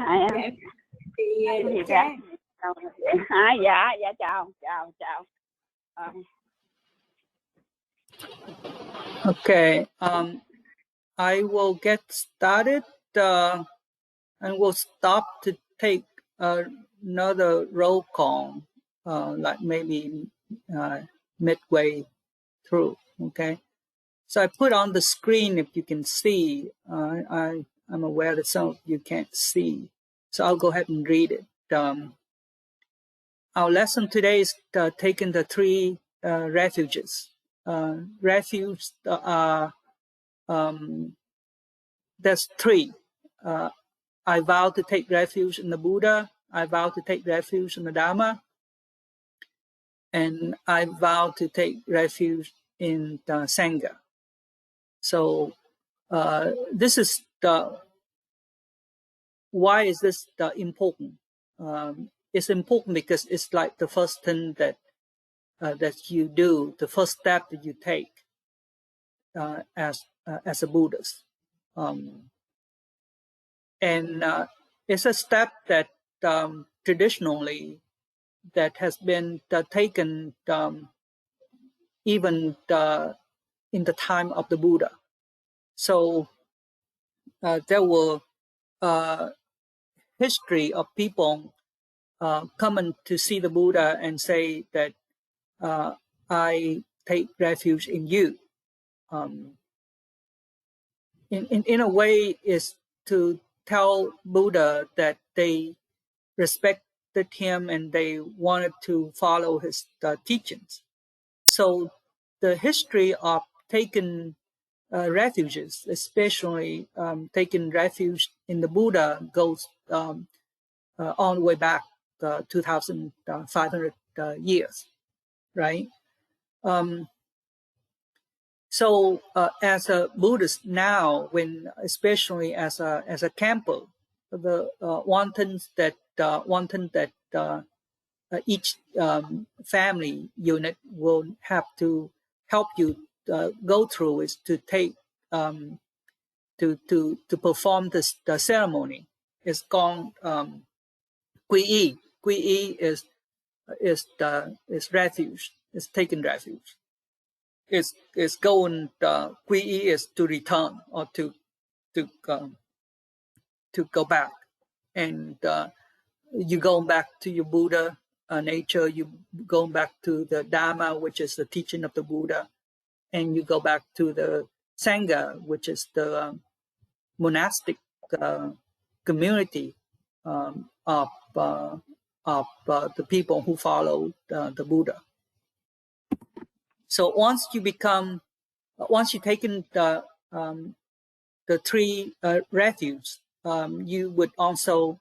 Dạ, thì Đức Trang. Dạ chào. Okay, I will get started and we'll stop to take another roll call, like maybe midway through. Okay, so I put on the screen if you can see. I'm aware that some of you can't see, so I'll go ahead and read it. Our lesson today is taking the three refuges. Refuge are there's three. I vow to take refuge in the Buddha. I vow to take refuge in the Dharma, and I vow to take refuge in the Sangha. So this is why is this important? It's important because it's like the first thing that you do, the first step that you take as a Buddhist, and it's a step that traditionally that has been taken even in the time of the Buddha. So there were history of people coming to see the Buddha and say that I take refuge in you. In a way, is to tell Buddha that they respected him and they wanted to follow his teachings. So the history of taking refuges, especially taking refuge in the Buddha, goes all the way back 2,500 years, right? So as a Buddhist now, especially as a camper, the one thing that each family unit will have to help you go through is to take to perform the ceremony. It's called Quy Y. Quy Y is refuge. It's taking refuge. It's going. Quy Y is to return or to go back, and you go back to your Buddha nature. You go back to the Dharma, which is the teaching of the Buddha, and you go back to the Sangha, which is the monastic community of the people who follow the Buddha. So once you taken the three refuges, you would also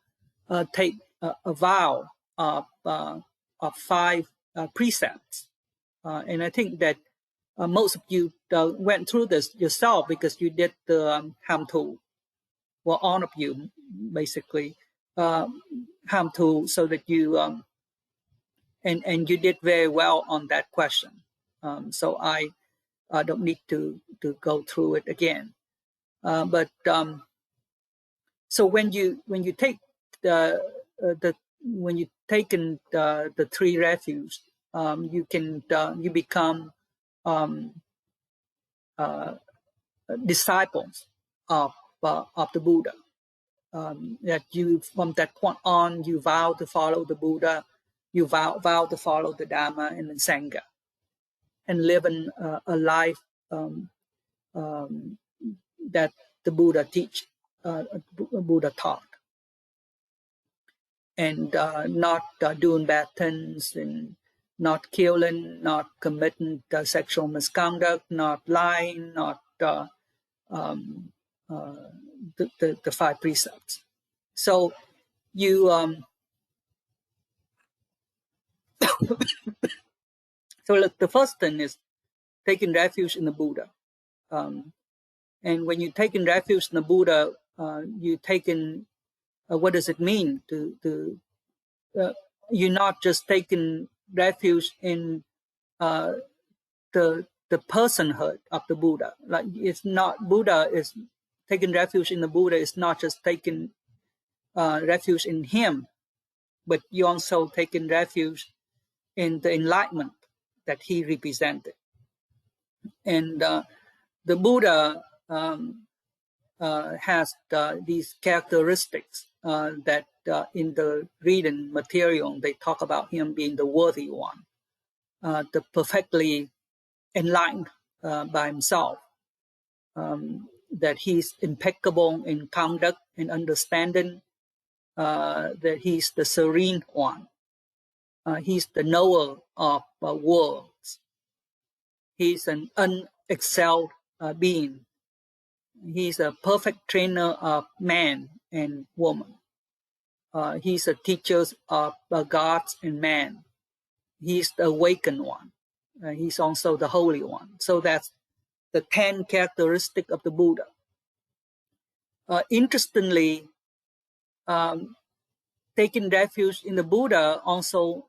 take a vow of 5 precepts, and I think that most of you went through this yourself because you did the ham tu. Well, all of you basically ham tu, so that you and you did very well on that question. So I don't need to go through it again. But so when you take when you taken the three refuges, you become disciples of the Buddha. That you, from that point on, you vow to follow the Buddha, you vow to follow the Dharma and the Sangha, and live in a life that the Buddha Buddha taught, and not doing bad things, and not killing, not committing sexual misconduct, not lying, not the 5 precepts. So you so look, the first thing is taking refuge in the Buddha. And when you taking refuge in the Buddha, you taking what does it mean to you're not just taking refuge in the personhood of the Buddha. Like, it's not Buddha is taking refuge in the Buddha. It's not just taking refuge in him, but you also taken refuge in the enlightenment that he represented. And the Buddha has these characteristics that in the reading material, they talk about him being the worthy one, the perfectly enlightened by himself, that he's impeccable in conduct and understanding, that he's the serene one, he's the knower of worlds, he's an unexcelled being, he's a perfect trainer of man and woman, he's a teacher of gods and man, he's the awakened one, he's also the holy one. So that's the 10 characteristics of the Buddha. Interestingly, taking refuge in the Buddha also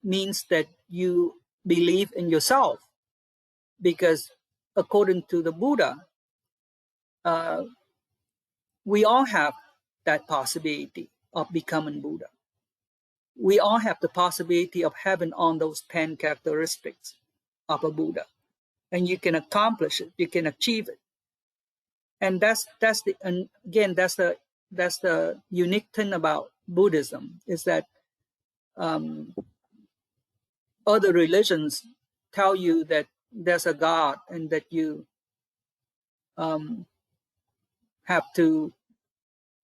means that you believe in yourself, because according to the Buddha, we all have that possibility of becoming Buddha. We all have the possibility of having all those 10 characteristics of a Buddha, and you can accomplish it, you can achieve it. And that's the unique thing about Buddhism, is that other religions tell you that there's a God and that you have to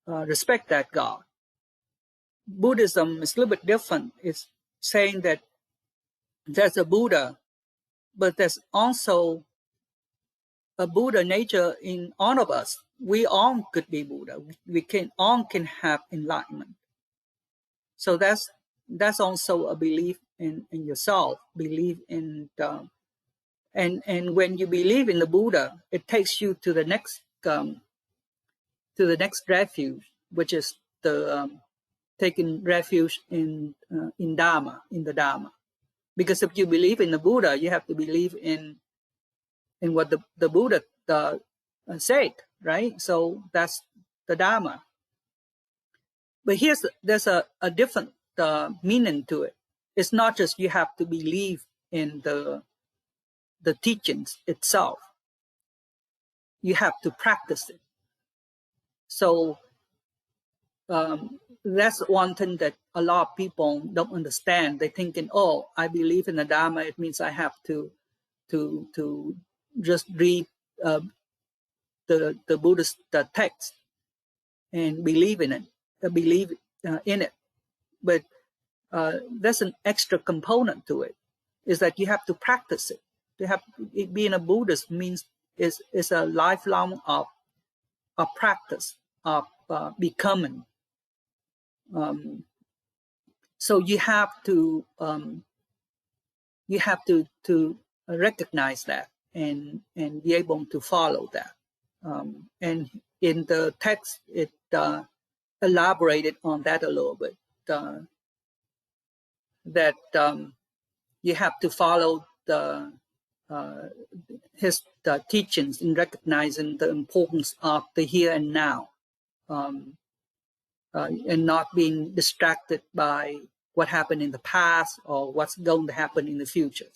respect that God. Buddhism is a little bit different. It's saying that there's a Buddha, but there's also a Buddha nature in all of us. We all could be Buddha. We all can have enlightenment. So that's also a belief in yourself. Believe in and when you believe in the Buddha, it takes you to the next refuge, which is the taking refuge in Dharma, in the Dharma. Because if you believe in the Buddha, you have to believe in what the Buddha said, right? So that's the Dharma. But there's a different meaning to it. It's not just you have to believe in the teachings itself. You have to practice it. So that's one thing that a lot of people don't understand. They're thinking, oh, I believe in the Dharma, it means I have to just read the Buddhist text and believe in it, But there's an extra component to it, is that you have to practice it. Being a Buddhist means is a lifelong of practice of becoming. So you have to recognize that and be able to follow that. And in the text, it elaborated on that a little bit. That you have to follow his teachings in recognizing the importance of the here and now, and not being distracted by what happened in the past or what's going to happen in the future.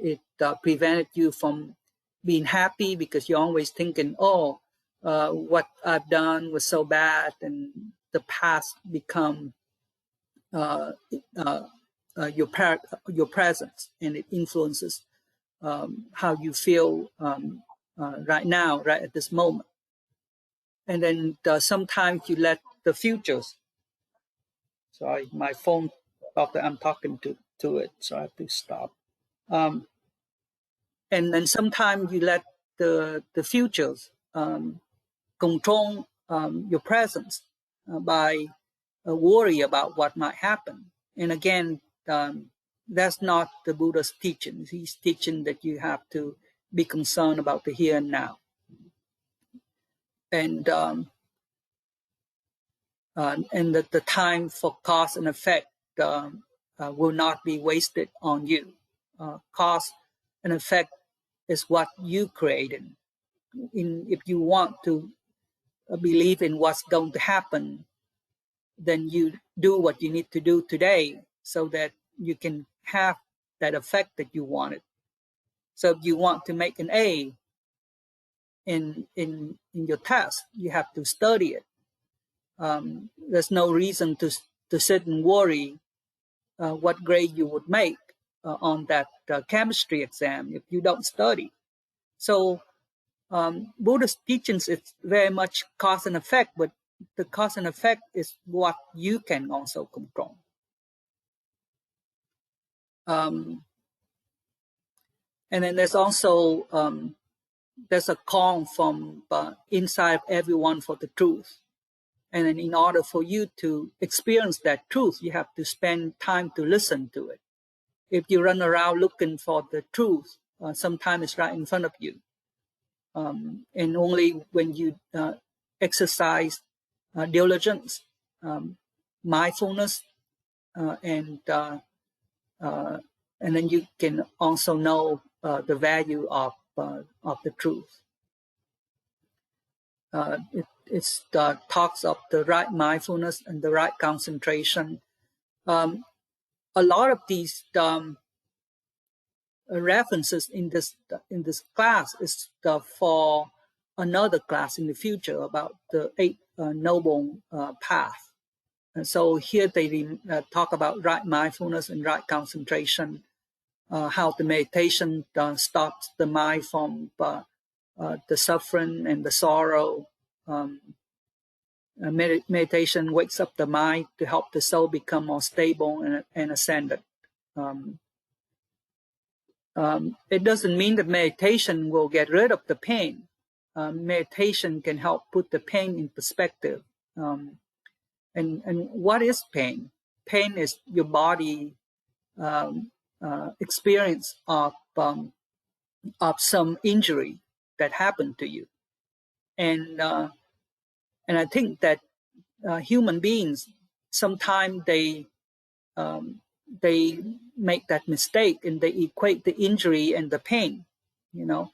It prevented you from being happy because you're always thinking, oh, what I've done was so bad, and the past become your presence, and it influences how you feel right now, right at this moment. And then sometimes you let the futures. Sorry, my phone thought that I'm talking to it, so I have to stop. And then sometimes you let the futures control your presence by worry about what might happen. And again, that's not the Buddha's teaching. He's teaching that you have to be concerned about the here and now. And that the time for cause and effect will not be wasted on you. Cause and effect is what you created. If you want to believe in what's going to happen, then you do what you need to do today so that you can have that effect that you wanted. So if you want to make an A in your test, you have to study it. There's no reason to sit and worry what grade you would make on that chemistry exam if you don't study. So Buddhist teachings is very much cause and effect, but the cause and effect is what you can also control. And then there's also there's a call from inside of everyone for the truth. And then in order for you to experience that truth, you have to spend time to listen to it. If you run around looking for the truth, sometimes it's right in front of you. And only when you exercise diligence, mindfulness, and then you can also know the value of the truth. It talks of the right mindfulness and the right concentration. A lot of these references in this class is for another class in the future about the 8 noble path. And so here they talk about right mindfulness and right concentration, how the meditation stops the mind from the suffering and the sorrow. Meditation wakes up the mind to help the soul become more stable and ascended. It doesn't mean that meditation will get rid of the pain. Meditation can help put the pain in perspective. And what is pain? Pain is your body experience of some injury that happened to you. And I think that human beings sometimes they make that mistake and they equate the injury and the pain. You know,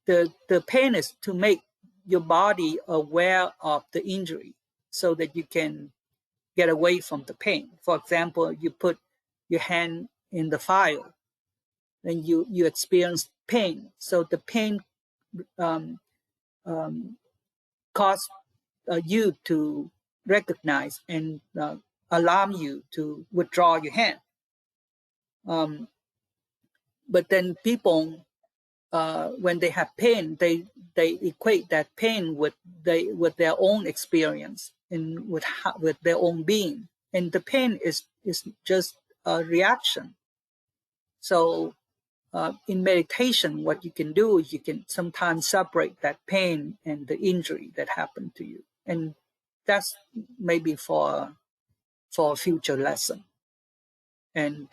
the pain is to make your body aware of the injury so that you can get away from the pain. For example, you put your hand in the fire, then you experience pain. So the pain cause you to recognize and allow you to withdraw your hand. But then people, when they have pain, they equate that pain with their own experience and with their own being. And the pain is just a reaction. So in meditation, what you can do is you can sometimes separate that pain and the injury that happened to you. And that's maybe for a future lesson. And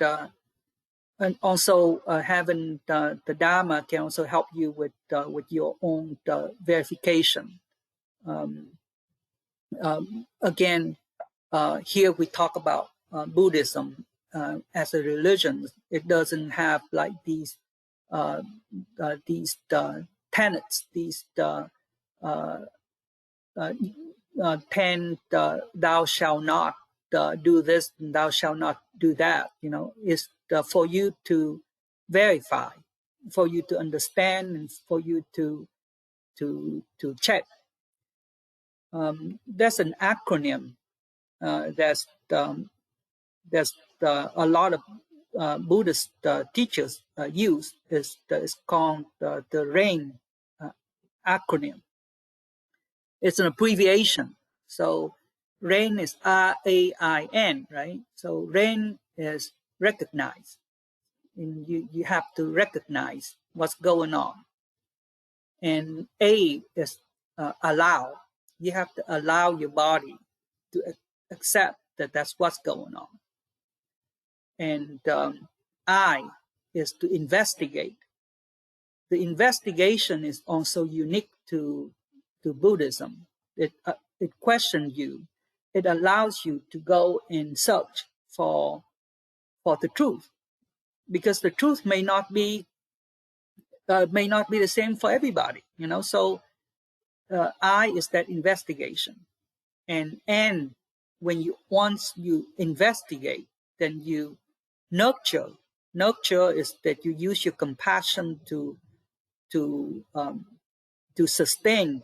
also having the Dharma can also help you with your own verification. Again, here we talk about Buddhism as a religion. It doesn't have like these tenets, these 10 thou shalt not do this and thou shalt not do that. You know, it's for you to verify, for you to understand, and for you to check. There's an acronym there's a lot of Buddhist teachers use. It's called the RAIN acronym. It's an abbreviation. So RAIN is RAIN, right? So RAIN is recognize. And you have to recognize what's going on. And A is allow. You have to allow your body to accept that that's what's going on. And I is to investigate. The investigation is also unique to Buddhism. It questions you. It allows you to go and search for the truth, because the truth may not be the same for everybody. You know, so I is that investigation, and N, once you investigate, then you nurture. Nurture is that you use your compassion to sustain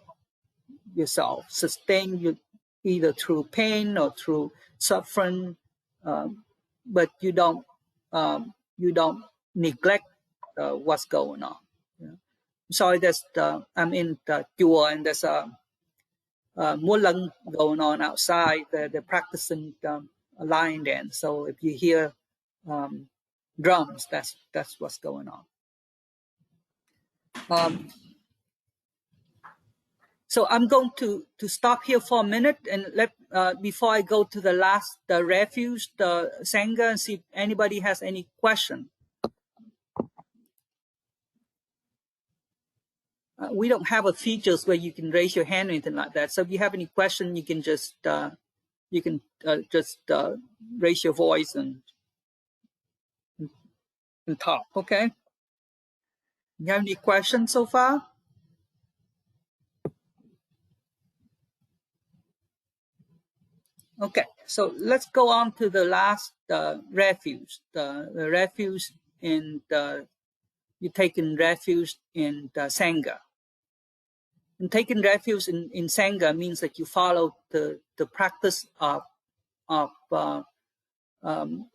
yourself, sustain you either through pain or through suffering, but you don't neglect what's going on. Sorry, I'm in the chùa and there's a múa lân going on outside. They're practicing lion dance. So if you hear drums, that's what's going on. So I'm going to stop here for a minute and before I go to the last, the refuge, the Sangha, and see if anybody has any question. We don't have a features where you can raise your hand or anything like that. So if you have any question, you can just raise your voice and talk. Okay. You have any questions so far? Okay, so let's go on to the last refuge. The refuge in you taking refuge in the Sangha. And taking refuge in Sangha means that you follow the practice of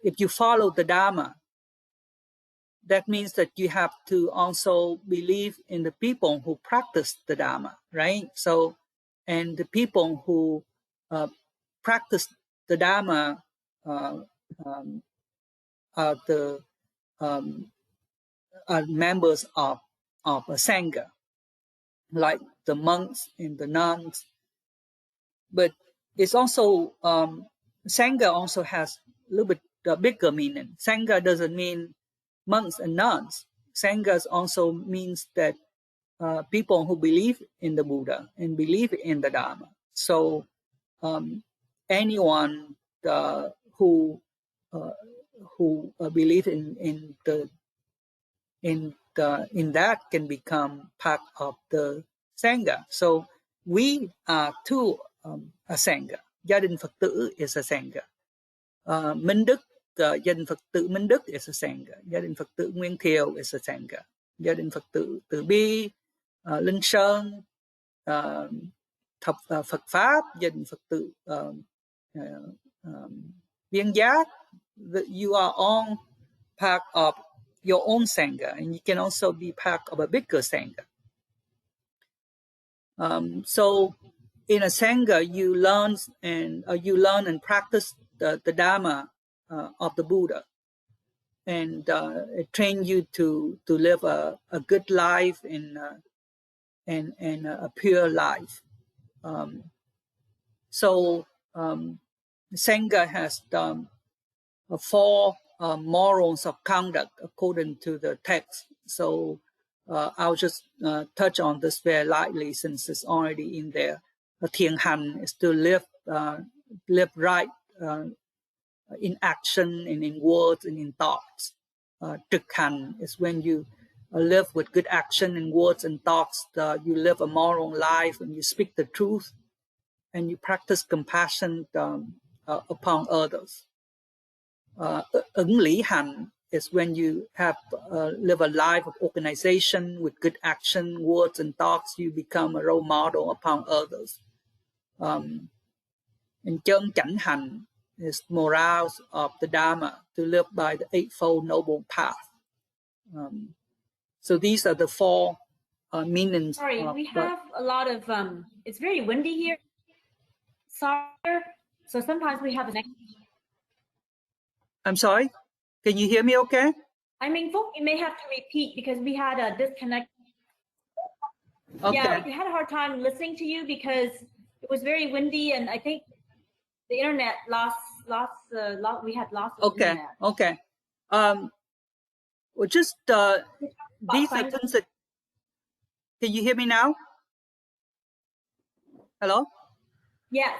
if you follow the Dharma, that means that you have to also believe in the people who practice the Dharma, right? So, and the people who practice the Dharma are members of a Sangha, like the monks and the nuns. But it's also, Sangha also has a little bit bigger meaning. Sangha doesn't mean monks and nuns. Sangha also means that people who believe in the Buddha and believe in the Dharma. So anyone who believe in that can become part of the Sangha. So we are too a Sangha. Gia đình Phật tử is a Sangha. Minh Đức, gia đình Phật tử Minh Đức is a Sangha. Gia đình Phật tử Nguyên Thiều is a Sangha. Gia đình Phật tử Từ Bi, Linh Sơn, Phật Pháp, gia đình Phật tử Viên Giác. You are all part of your own Sangha, and you can also be part of a bigger Sangha. So in a Sangha, you learn and practice the Dharma of the Buddha, and it trains you to live a good life and a pure life. So Sangha has 4 morals of conduct according to the text. So I'll just touch on this very lightly since it's already in there. Thiện hành is to live right in action and in words and in thoughts. Trực hành is when you live with good action in words and thoughts. You live a moral life and you speak the truth and you practice compassion upon others. Ứng lý hành is when you have live a life of organization with good action, words, and thoughts. You become a role model upon others. And chân chánh hành is morals of the Dharma, to live by the Eightfold Noble Path. So these are the 4 meanings. Sorry, we have a lot of, it's very windy here. Sorry, so sometimes we have an. I'm sorry, can you hear me okay? I mean, Phúc, you may have to repeat because we had a disconnect. Okay. Yeah, we had a hard time listening to you because it was very windy and I think the internet we had lost the internet. Okay. Well, just these are things that. Can you hear me now? Hello? Yes.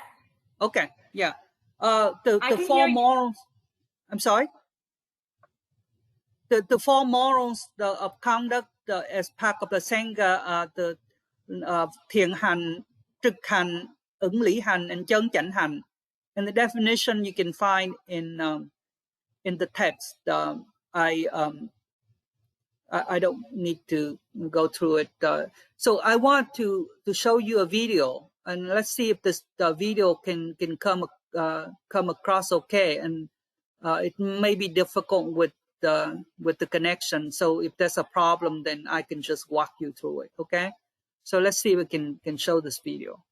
Okay. Yeah. The 4 morals. I'm sorry. The 4 morals of conduct as part of the Sangha are the thiện hành, trực hành, ứng lý hành, and chân chánh hành. And the definition you can find in the text. I don't need to go through it. So I want to show you a video, and let's see if this video can come across okay. And it may be difficult with the connection. So if there's a problem, then I can just walk you through it. Okay. So let's see if we can show this video.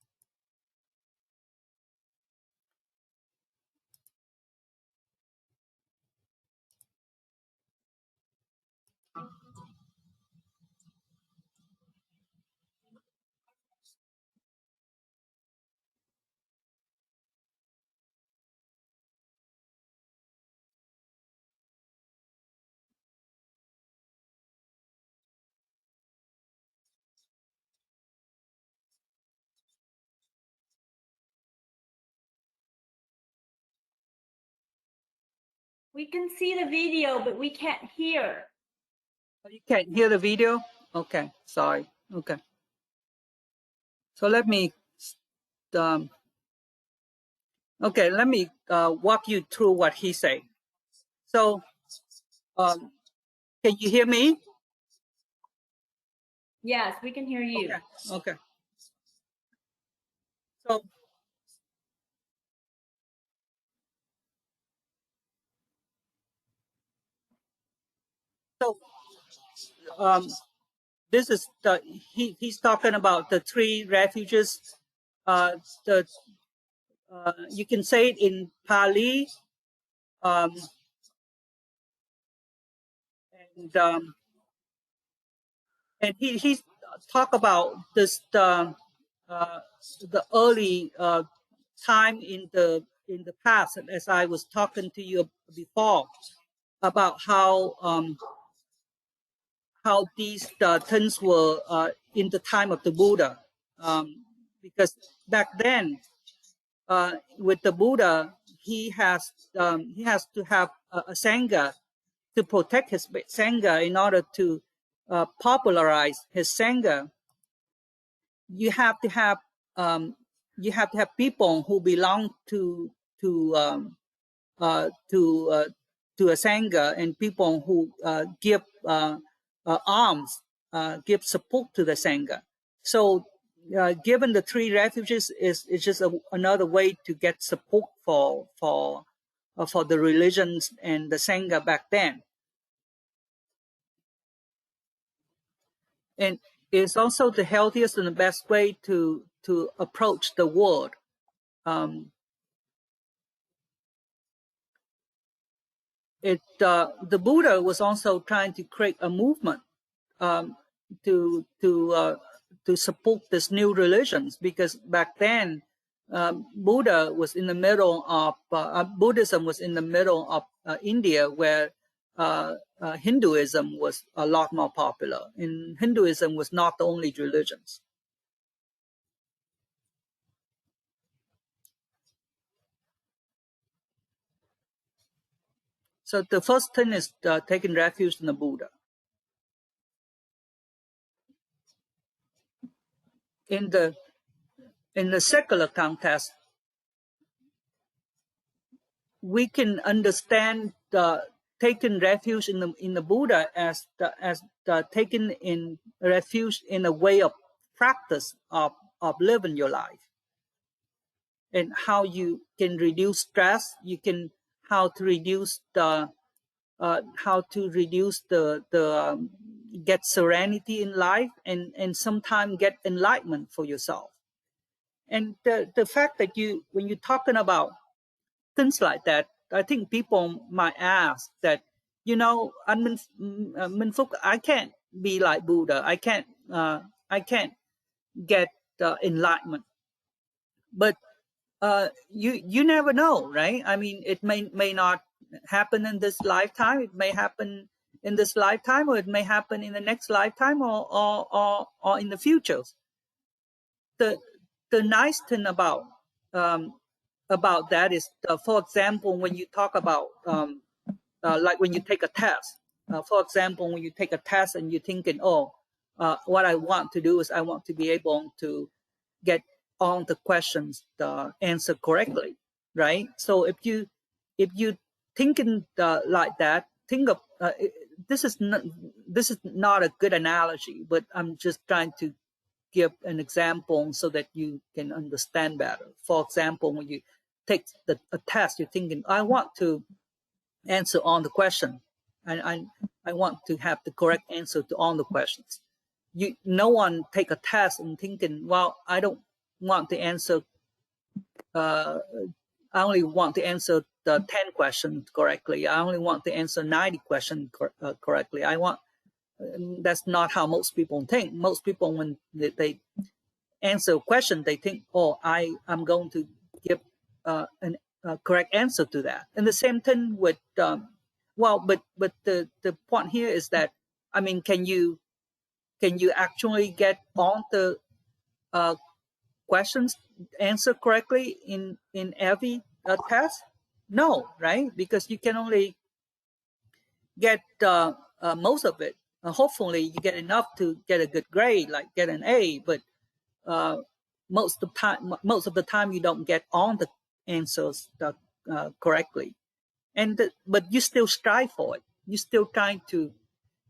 We can see the video, but we can't hear. You can't hear the video? Okay, sorry. Okay. So let me let me walk you through what he said. So can you hear me? Yes, we can hear you. Okay. So this is he's talking about the 3 refuges. You can say it in Pali, and he's talk about this the early time in the past, as I was talking to you before, about how these things were in the time of the Buddha, because back then with the Buddha, he has to have a Sangha to protect his Sangha. In order to popularize his Sangha, you have to have people who belong to a Sangha, and people who give alms, give support to the Sangha. So given the 3 refuges is just another way to get support for the religions and the Sangha back then. And it's also the healthiest and the best way to approach the world. The Buddha was also trying to create a movement to support this new religions, because back then Buddha was in the middle of Buddhism was in the middle of India, where Hinduism was a lot more popular, and Hinduism was not the only religions. So the first thing is taking refuge in the Buddha. In the secular context, we can understand taking refuge in the Buddha as taking in refuge in a way of practice of living your life, and how you can reduce stress. You can how to reduce the get serenity in life, and sometimes get enlightenment for yourself. And the fact that when you're talking about things like that, I think people might ask that, Minh Phúc, I can't be like Buddha. I can't get enlightenment. But you never know, right? I mean, it may not happen in this lifetime. It may happen in this lifetime, or it may happen in the next lifetime, or in the future. The nice thing about that is, for example, when you talk about like when you take a test. For example, when you take a test and you're thinking, what I want to do is I want to be able to get on the questions answer correctly, right? So if you thinking like that, think of this is not a good analogy, but I'm just trying to give an example so that you can understand better. For example, when you take a test, you're thinking, I want to answer on the question, and I want to have the correct answer to all the questions. No one take a test and thinking, well, I don't want to answer. I only want to answer the 10 questions correctly. I only want to answer 90 questions correctly. That's not how most people think. Most people, when they answer a question, they think, oh, I'm going to give a correct answer to that. And the same thing with, but the point here is that, I mean, can you actually get all the questions answered correctly in every test? No, right? Because you can only get most of it. Hopefully, you get enough to get a good grade, like get an A. But most of the time, you don't get all the answers correctly. But you still strive for it. You're still trying to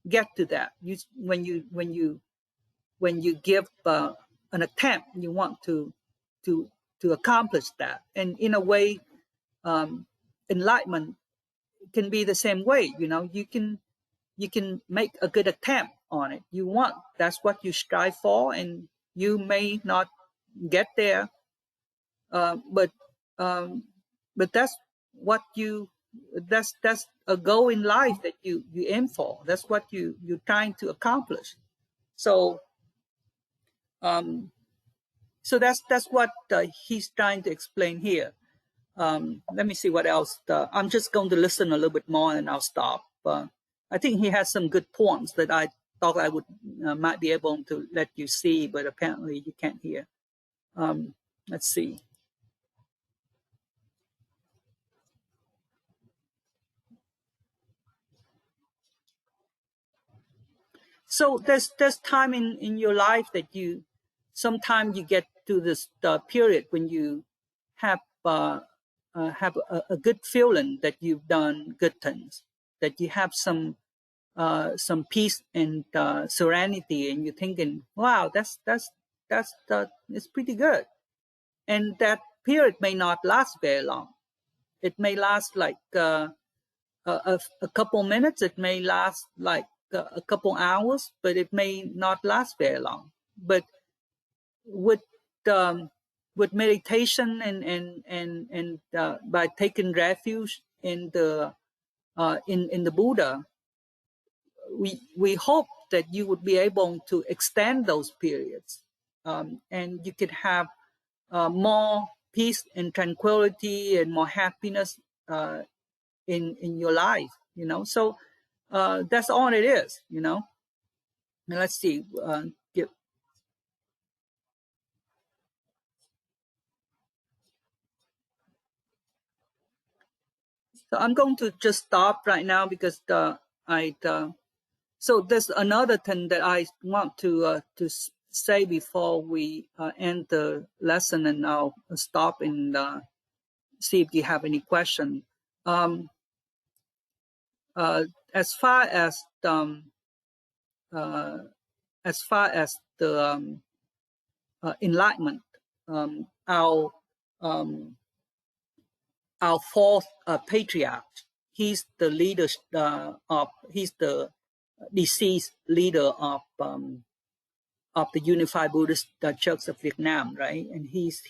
get to that. When you give an attempt, you want to accomplish that. And in a way, enlightenment can be the same way. You can make a good attempt on it. That's what you strive for, and you may not get there, but that's what that's a goal in life that you aim for. That's what you're trying to accomplish. So so that's what he's trying to explain here. Let me see what else. I'm just going to listen a little bit more and I'll stop. I think he has some good points that I thought I would might be able to let you see, but apparently you can't hear. Let's see. So there's time in your life that sometimes you get to this period when you have a good feeling that you've done good things, that you have some peace and serenity, and you're thinking, wow, that's it's pretty good. And that period may not last very long. It may last like a couple minutes. It may last like a couple hours, but it may not last very long. But with meditation and by taking refuge in the Buddha, we hope that you would be able to extend those periods, and you could have more peace and tranquility and more happiness in your life. So that's all it is. And let's see. So I'm going to just stop right now because so there's another thing that I want to say before we end the lesson, and I'll stop and see if you have any question. As far as the enlightenment, our fourth patriarch, he's the leader he's the deceased leader of the Unified Buddhist Church of Vietnam, right? And he's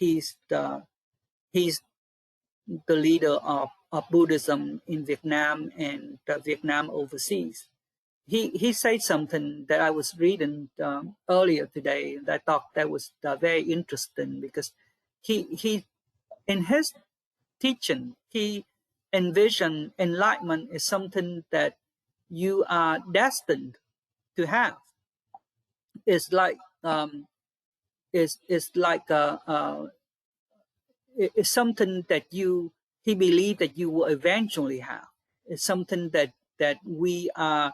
the leader of Buddhism in Vietnam and Vietnam overseas. He said something that I was reading earlier today that I thought that was very interesting, because he in his teaching, he envisioned enlightenment as something that you are destined to have. It's like it's something that he believed that you will eventually have. It's something that we are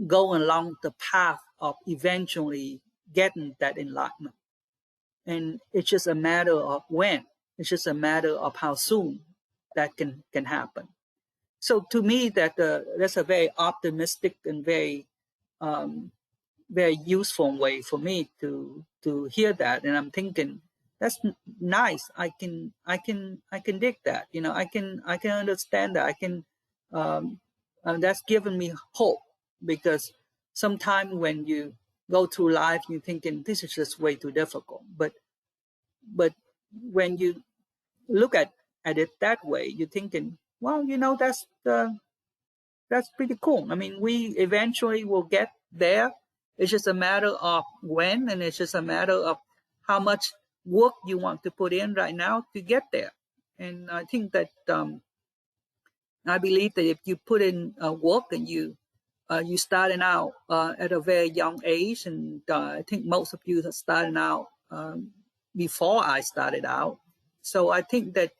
going along the path of eventually getting that enlightenment. and it's just a matter of when. It's just a matter of how soon that can happen. So to me, that's a very optimistic and very very useful way for me to hear that, and I'm thinking that's nice. I can dig that. You know, I can understand that. I can that's given me hope, because sometimes when you go through life, you're thinking this is just way too difficult. But when you look at it that way, you're thinking, well, you know, that's pretty cool. I mean, we eventually will get there. It's just a matter of when, and it's just a matter of how much work you want to put in right now to get there. And I think that I believe that if you put in work and you starting out at a very young age, and I think most of you are starting out before I started out. So I think that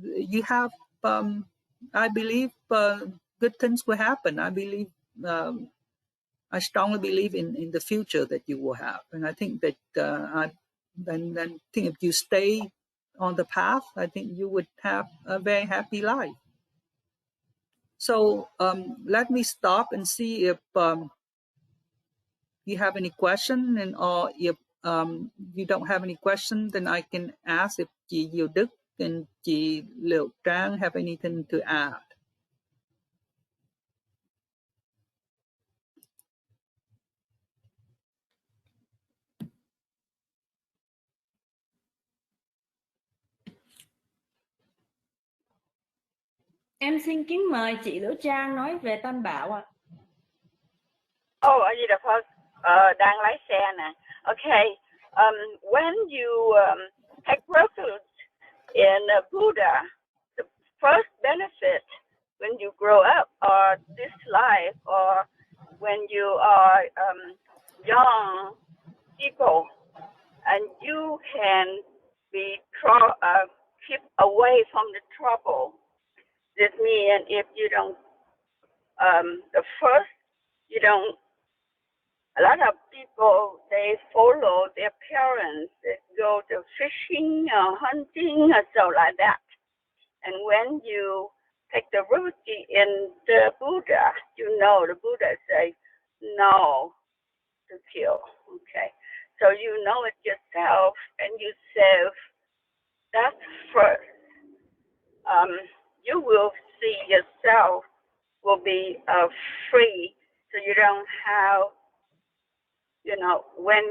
you have, I believe, good things will happen. I believe, I strongly believe in the future that you will have, and I think that then think if you stay on the path, I think you would have a very happy life. So let me stop and see if you have any question, and or if you don't have any question, then I can ask if chị Diệu Đức and chị Liệu Trang have anything to add. Em xin kính mời chị Liễu Trang nói về Tam Bảo ạ. Ở gì đó Phật, đang lái xe nè. Okay, when you take refuge in Buddha, the first benefit when you grow up or this life, or when you are young people, and you can be keep away from the trouble. This means if you don't, the first, you don't, a lot of people, they follow their parents, they go to fishing or hunting or so like that. And when you take the root in the Buddha, you know the Buddha say no to kill, okay? So you know it yourself, and you say, that's first. You will see yourself will be free, so you don't have, you know, when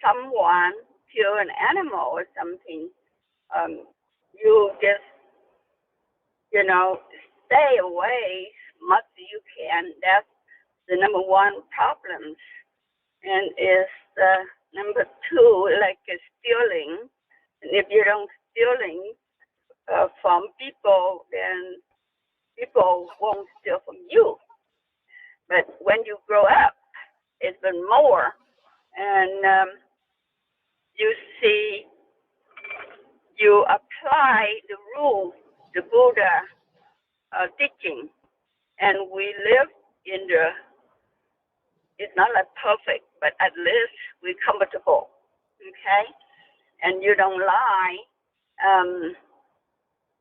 someone kill an animal or something, you just, you know, stay away as much as you can. That's the number one problem. And is number two, like stealing. And if you don't stealing from people, then people won't steal from you. But when you grow up, it's been more, and you see, you apply the rules, the Buddha teaching, and we live in the, it's not like perfect, but at least we're comfortable, okay? And you don't lie.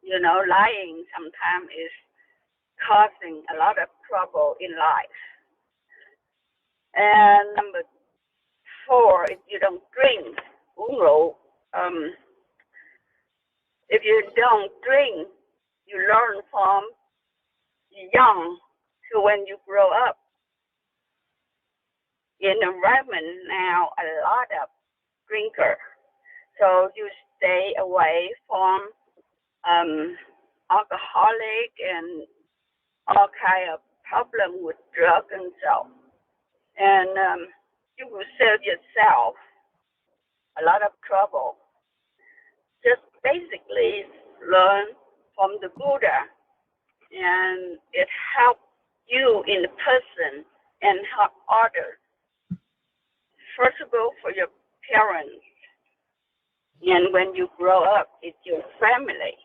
You know, lying sometimes is causing a lot of trouble in life. And number four, if you don't drink, uống rượu, if you don't drink, you learn from young to when you grow up. In the environment now, a lot of drinkers, so you stay away from alcoholic and all kind of problem with drugs and so. And you will save yourself a lot of trouble. Just basically learn from the Buddha, and it helps you in the person and help others. First of all, for your parents, and when you grow up, it's your family.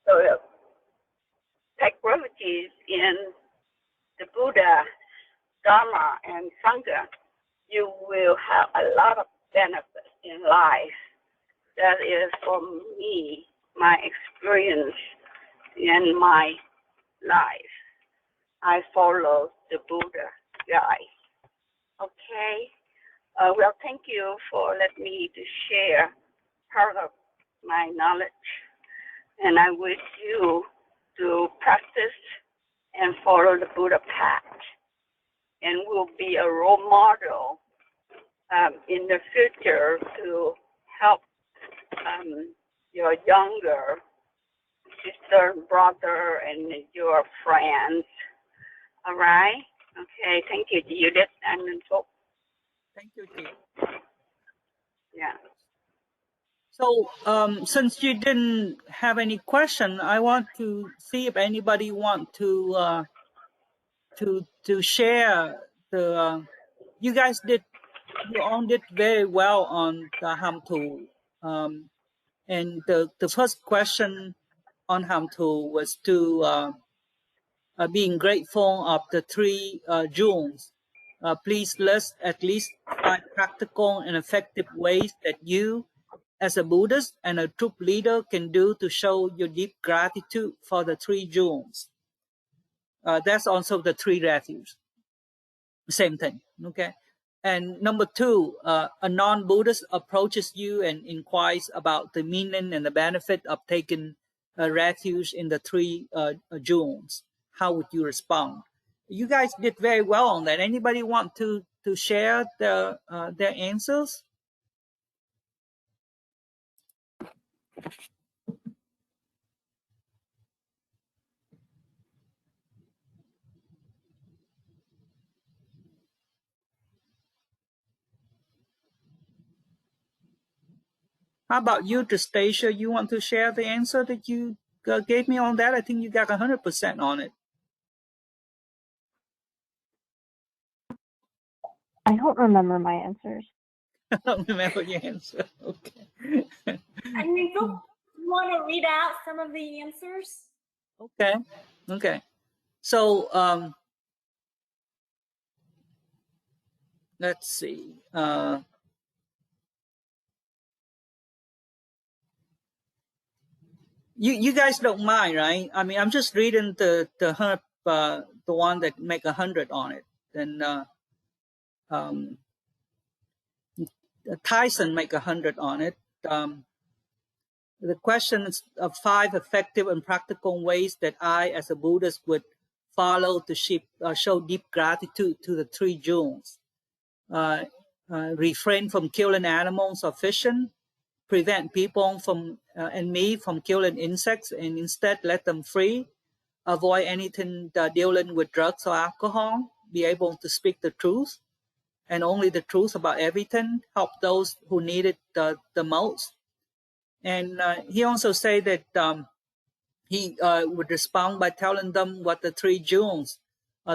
So take refuge in the Buddha, Dharma, and Sangha, you will have a lot of benefits. in life. That is for me, my experience in my life. I follow the Buddha guide. Okay. Well, thank you for letting me to share part of my knowledge, and I wish you to practice and follow the Buddha path, and will be a role model in the future to help your younger sister, brother, and your friends. All right? Okay, thank you, Judith and Phúc. Thank you, Chi. Yeah. So, since you didn't have any question, I want to see if anybody want to share the. You guys you all did very well on the Ham Tu, and the first question on Ham Tu was to being grateful of the 3 jewels. Please list at least 5 practical and effective ways that you, as a Buddhist and a troop leader, can do to show your deep gratitude for the 3 jewels. That's also the 3 refuges. Same thing, okay? And number 2, a non-Buddhist approaches you and inquires about the meaning and the benefit of taking a refuge in the 3 jewels. How would you respond? You guys did very well on that. Anybody want to share their answers? How about you, Justacia? You want to share the answer that you gave me on that? I think you got 100% on it. I don't remember my answers. I don't remember your answer. Okay. I mean, you want to read out some of the answers? Okay. Okay. So let's see. You guys don't mind, right? I mean, I'm just reading the one that make 100 on it. Then Tyson make 100 on it. The question is of 5 effective and practical ways that I, as a Buddhist, would follow to show deep gratitude to the 3 jewels. Refrain from killing animals or fishing. Prevent people and me from killing insects and instead let them free. Avoid anything dealing with drugs or alcohol. Be able to speak the truth and only the truth about everything. Help those who need it the most. And he also said that he would respond by telling them what the 3 jewels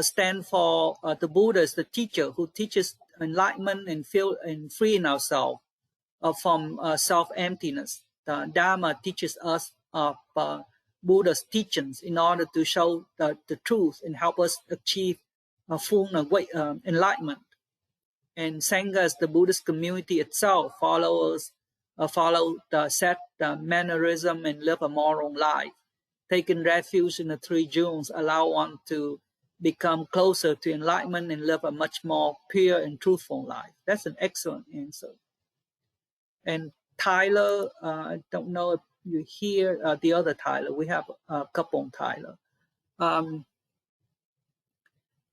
stand for. The Buddha is the teacher who teaches enlightenment and freeing ourselves from self-emptiness. The Dharma teaches us of Buddha's teachings in order to show the truth and help us achieve full enlightenment. And Sangha is the Buddhist community itself, follow the set mannerism and live a moral life. Taking refuge in the 3 jewels allow one to become closer to enlightenment and live a much more pure and truthful life. That's an excellent answer. And Tyler, I don't know if you hear the other Tyler. We have a couple on Tyler.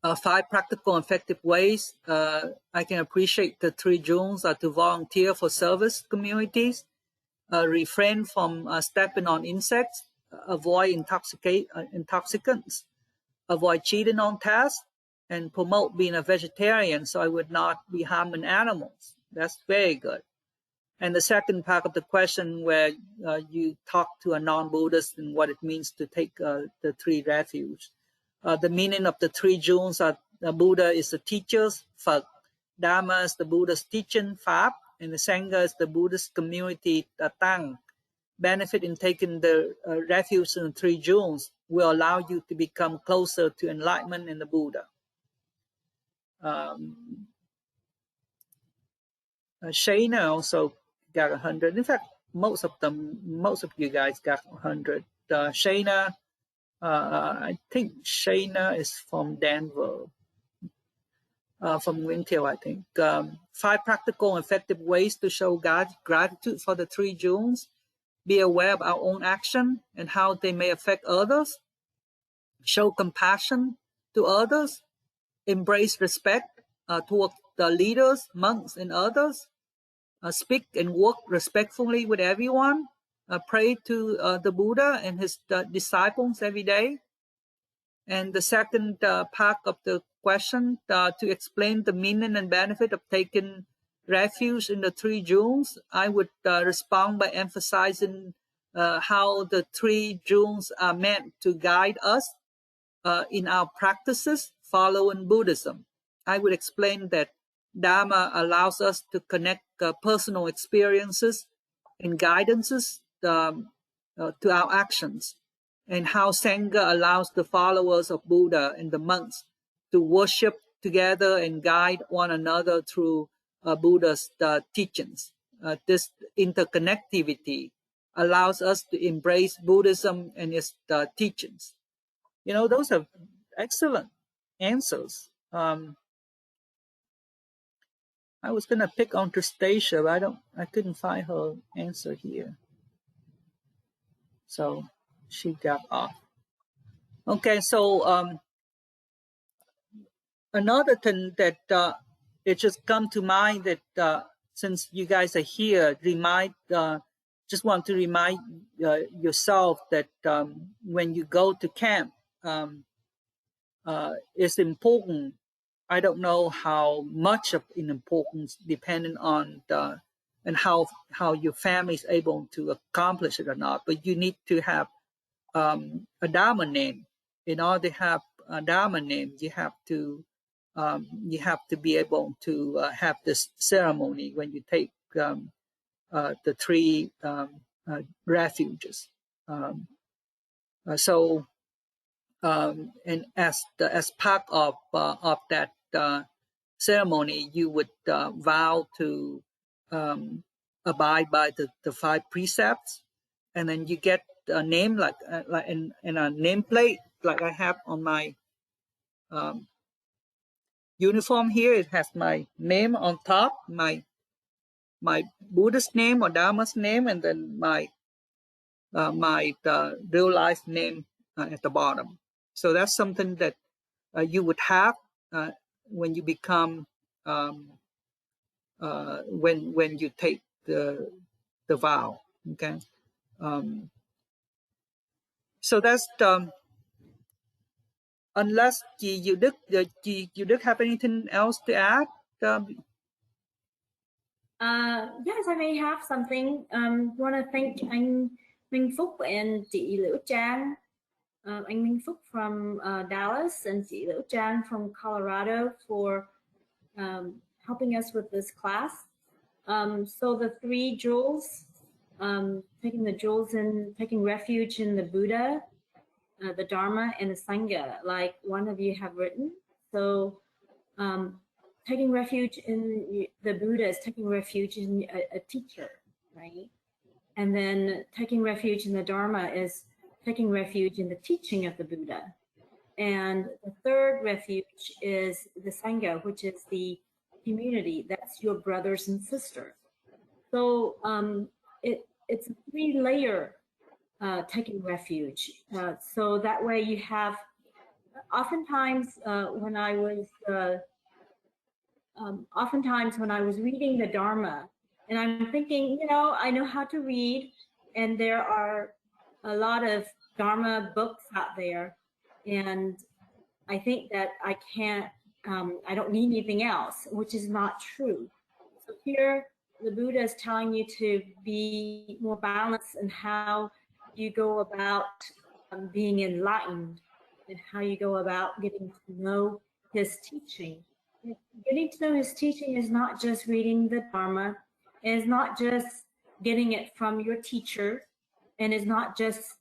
5 practical and effective ways I can appreciate the 3 jewels are to volunteer for service communities, refrain from stepping on insects, avoid intoxicants, avoid cheating on tasks, and promote being a vegetarian so I would not be harming animals. That's very good. And the second part of the question where you talk to a non-Buddhist and what it means to take the 3 refuges. The meaning of the 3 jewels are the Buddha is the teacher, Phật, Dharma is the Buddha's teaching, Pháp, and the Sangha is the Buddhist community, Tang. Benefit in taking the refuge in the 3 jewels will allow you to become closer to enlightenment in the Buddha. Shayna also got 100. In fact, most of you guys got 100. Shayna, I think Shayna is from Denver, from Wintail, I think. 5 practical and effective ways to show gratitude for the 3 jewels. Be aware of our own action and how they may affect others. Show compassion to others. Embrace respect toward the leaders, monks, and others. Speak and work respectfully with everyone. Pray to the Buddha and his disciples every day. And the second part of the question, to explain the meaning and benefit of taking refuge in the 3 jewels, I would respond by emphasizing how the 3 jewels are meant to guide us in our practices following Buddhism. I would explain that Dharma allows us to connect personal experiences and guidances to our actions, and how Sangha allows the followers of Buddha and the monks to worship together and guide one another through Buddha's teachings. This interconnectivity allows us to embrace Buddhism and its teachings. You know, those are excellent answers. I was gonna pick on Tristacia, but I couldn't find her answer here, so she got off. Okay, so another thing that it just come to mind that since you guys are here, just want to remind yourself that when you go to camp, it's important. I don't know how much of an importance, depending on and how your family is able to accomplish it or not. But you need to have a Dharma name. In order to have a Dharma name, you have to be able to have this ceremony when you take the 3 refuges. And as part of that ceremony, you would vow to abide by the 5 precepts, and then you get a name like in a nameplate like I have on my uniform here. It has my name on top, my Buddhist name or Dharma's name, and then my real life name at the bottom. So that's something that you would have when you become when you take the vow. Okay, so that's unless you Đức have anything else to add. Yes, I may have something. Want to thank anh Minh Phúc and chị Liễu Trang. Anh Minh Phúc from Dallas and chị Liễu Trang from Colorado for helping us with this class. So the 3 jewels, taking the jewels and taking refuge in the Buddha, the Dharma, and the Sangha, like one of you have written. So taking refuge in the Buddha is taking refuge in a teacher, right? And then taking refuge in the Dharma is taking refuge in the teaching of the Buddha. And the 3rd refuge is the Sangha, which is the community. That's your brothers and sisters. So it's a 3-layer taking refuge. So that way you have, oftentimes when I was reading the Dharma, and I'm thinking, you know, I know how to read, and there are a lot of Dharma books out there, and I think that I don't need anything else, which is not true. So here, the Buddha is telling you to be more balanced in how you go about being enlightened, and how you go about getting to know his teaching. Getting to know his teaching is not just reading the Dharma, and is not just getting it from your teacher, and is not just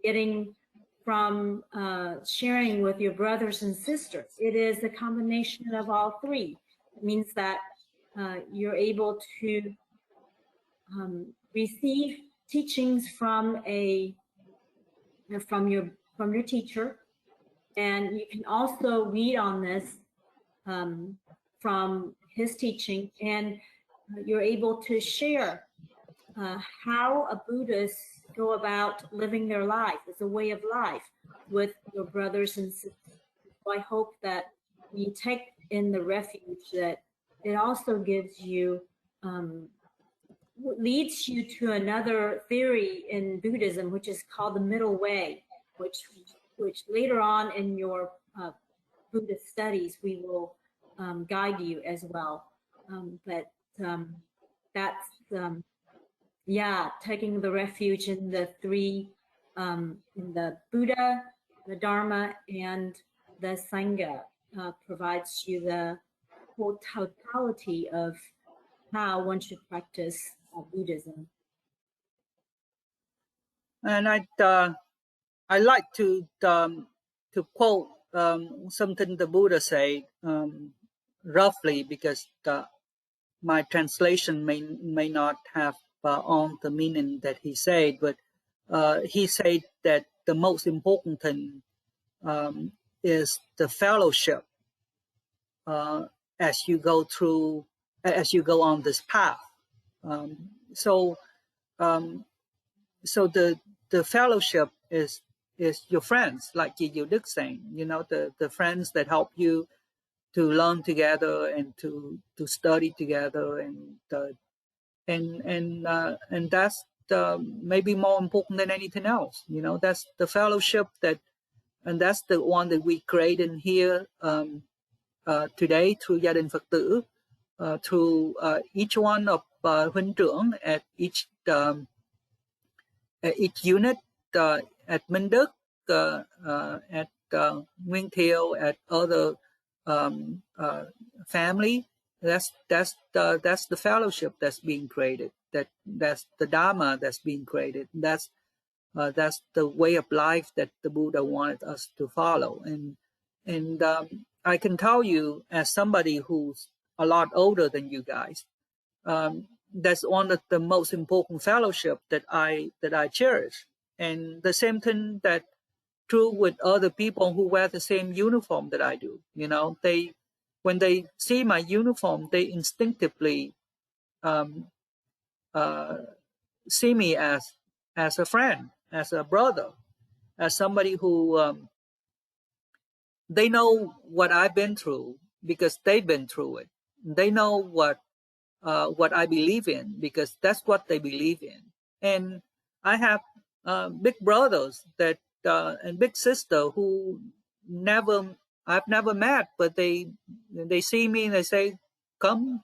getting from sharing with your brothers and sisters. It is a combination of all 3. It means that you're able to receive teachings from your teacher, and you can also read on this from his teaching, and you're able to share how a Buddhist go about living their life as a way of life with your brothers and sisters. So I hope that when you take in the refuge, that it also gives you, leads you to another theory in Buddhism, which is called the middle way, which later on in your Buddhist studies we will guide you as well. That's yeah, taking the refuge in the three, in the Buddha, the Dharma, and the Sangha provides you the whole totality of how one should practice Buddhism. And I like to quote something the Buddha said roughly, because my translation may not have all the meaning that he said, but he said that the most important thing is the fellowship as you go on this path. So the fellowship is your friends, like you Đức saying, the friends that help you to learn together and to study together, and that's maybe more important than anything else. That's the fellowship and that's the one that we create in here today through gia đình Phật tử, through each one of huynh trưởng at each unit, at Minh Đức, at Nguyên Thiệu, at other family. That's the fellowship that's being created. That's the Dharma that's being created. That's the way of life that the Buddha wanted us to follow. And I can tell you, as somebody who's a lot older than you guys, that's one of the most important fellowship that I cherish. And the same thing that true with other people who wear the same uniform that I do. When they see my uniform, they instinctively see me as a friend, as a brother, as somebody who they know what I've been through because they've been through it. They know what I believe in because that's what they believe in. And I have big brothers that and big sister who I've never met, but they see me and they say, "Come,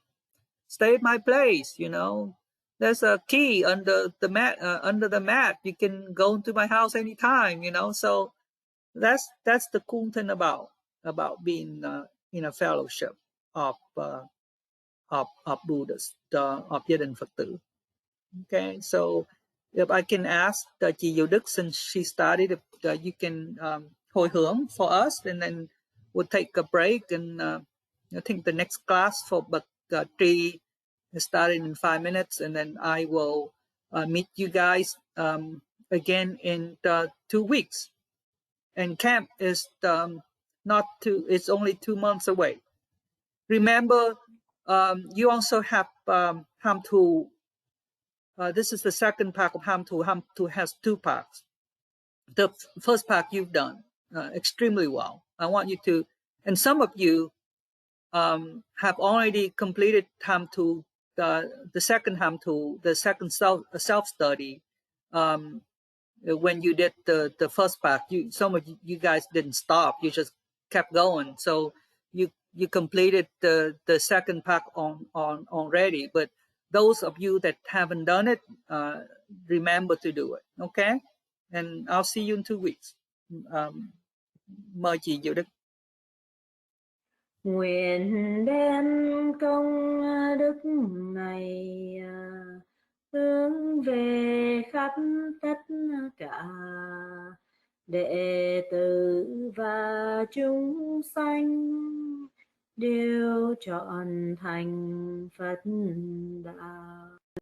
stay at my place." There's a key under the mat. You can go into my house anytime. So that's the cool thing about being in a fellowship of Buddhists, of gia đình Phật tử. Okay, so if I can ask chị Diệu Đức, since she started, if you can hồi hướng for us, and then we'll take a break, and I think the next class for Bậc Tri is starting in 5 minutes, and then I will meet you guys again in 2 weeks. And camp is it's only 2 months away. Remember, you also have Ham Thu. This is the second pack of Ham Thu. Ham Thu has 2 packs. The first pack you've done extremely well. I want you to, and some of you have already completed Ham Thu, the second Ham Thu, the second self-study. When you did the first pack, some of you guys didn't stop. You just kept going. So you completed the second pack on already. But those of you that haven't done it, remember to do it. Okay? And I'll see you in 2 weeks. Mời chị Diệu Đức. Nguyện đem công đức này hướng về khắp tất cả đệ tử và chúng sanh đều trọn thành Phật đạo.